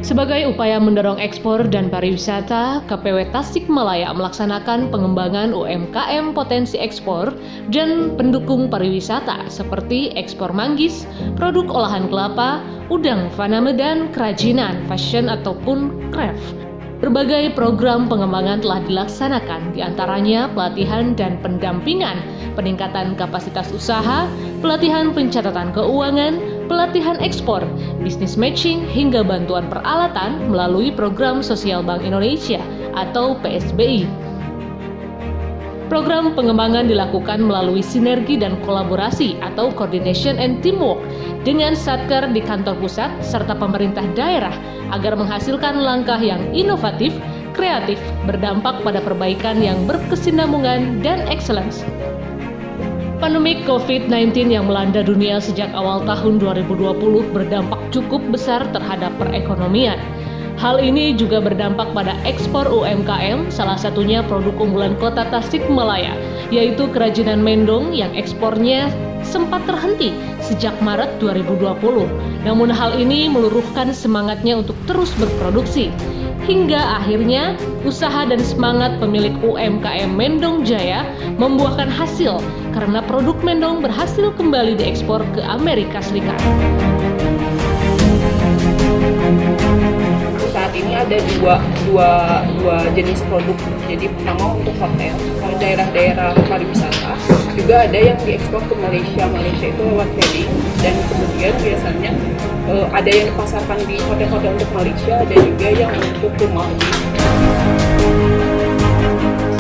Sebagai upaya mendorong ekspor dan pariwisata, KPW Tasikmalaya melaksanakan pengembangan UMKM potensi ekspor dan pendukung pariwisata seperti ekspor manggis, produk olahan kelapa, udang Faname dan kerajinan, fashion ataupun craft. Berbagai program pengembangan telah dilaksanakan, diantaranya pelatihan dan pendampingan, peningkatan kapasitas usaha, pelatihan pencatatan keuangan, pelatihan ekspor, bisnis matching, hingga bantuan peralatan melalui program Sosial Bank Indonesia atau PSBI. Program pengembangan dilakukan melalui sinergi dan kolaborasi atau coordination and teamwork dengan Satker di kantor pusat serta pemerintah daerah agar menghasilkan langkah yang inovatif, kreatif, berdampak pada perbaikan yang berkesinambungan dan excellence. Pandemi COVID-19 yang melanda dunia sejak awal tahun 2020 berdampak cukup besar terhadap perekonomian. Hal ini juga berdampak pada ekspor UMKM, salah satunya produk unggulan kota Tasikmalaya, yaitu kerajinan mendong yang ekspornya sempat terhenti sejak Maret 2020. Namun hal ini meluruhkan semangatnya untuk terus berproduksi. Hingga akhirnya usaha dan semangat pemilik UMKM Mendong Jaya membuahkan hasil karena produk mendong berhasil kembali diekspor ke Amerika Serikat. Saat ini ada dua jenis produk. Jadi pertama untuk hotel, kalau daerah-daerah pariwisata, juga ada yang diekspor ke Malaysia. Malaysia itu lewat trading, dan kemudian biasanya ada yang dipasarkan di hotel-hotel untuk Malaysia, ada juga yang untuk ke Maldives.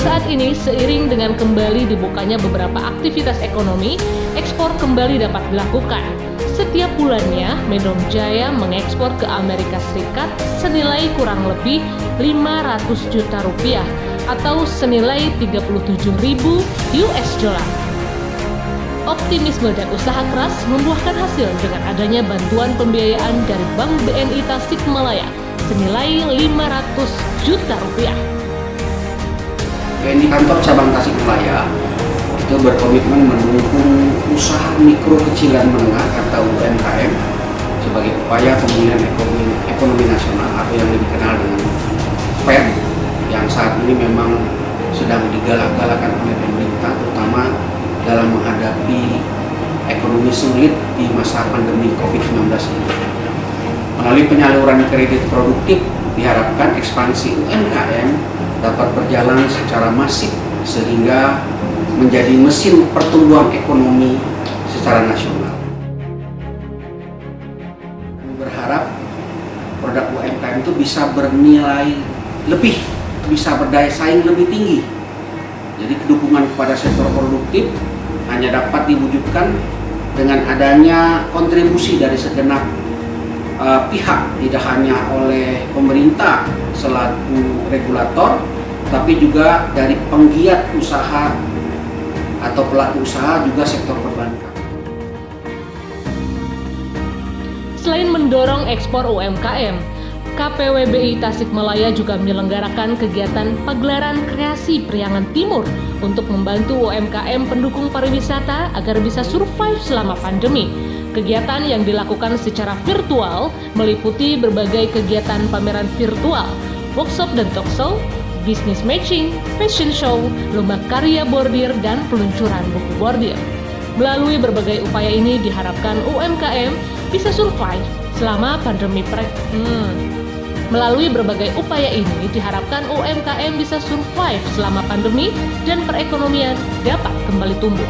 Saat ini, seiring dengan kembali dibukanya beberapa aktivitas ekonomi, ekspor kembali dapat dilakukan. Setiap bulannya, Mendong Jaya mengekspor ke Amerika Serikat senilai kurang lebih 500 juta rupiah atau senilai 37.000 US dollar. Optimisme dan usaha keras membuahkan hasil dengan adanya bantuan pembiayaan dari Bank BNI Tasikmalaya senilai 500 juta rupiah. BNI kantor cabang Tasikmalaya itu berkomitmen mendukung usaha mikro kecil dan menengah atau UMKM sebagai upaya pemulihan ekonomi nasional atau yang lebih dikenal dengan PEN yang saat ini memang sedang digalak-galakan oleh pemerintah, terutama dalam menghadapi ekonomi sulit di masa pandemi COVID-19 ini. Melalui penyaluran kredit produktif diharapkan ekspansi UMKM dapat berjalan secara masif sehingga menjadi mesin pertumbuhan ekonomi secara nasional. Kami berharap produk UMKM itu bisa bernilai lebih, bisa berdaya saing lebih tinggi. Jadi dukungan kepada sektor produktif hanya dapat diwujudkan dengan adanya kontribusi dari segenap pihak, tidak hanya oleh pemerintah selaku regulator, tapi juga dari penggiat usaha atau pelaku usaha, juga sektor perbankan. Selain mendorong ekspor UMKM, KPWBI Tasikmalaya juga menyelenggarakan kegiatan pagelaran kreasi Priangan Timur untuk membantu UMKM pendukung pariwisata agar bisa survive selama pandemi. Kegiatan yang dilakukan secara virtual meliputi berbagai kegiatan pameran virtual, workshop dan talk show, bisnis matching, fashion show, lomba karya bordir, dan peluncuran buku bordir. Melalui berbagai upaya ini diharapkan UMKM bisa survive selama pandemi Melalui berbagai upaya ini diharapkan UMKM bisa survive selama pandemi dan perekonomian dapat kembali tumbuh.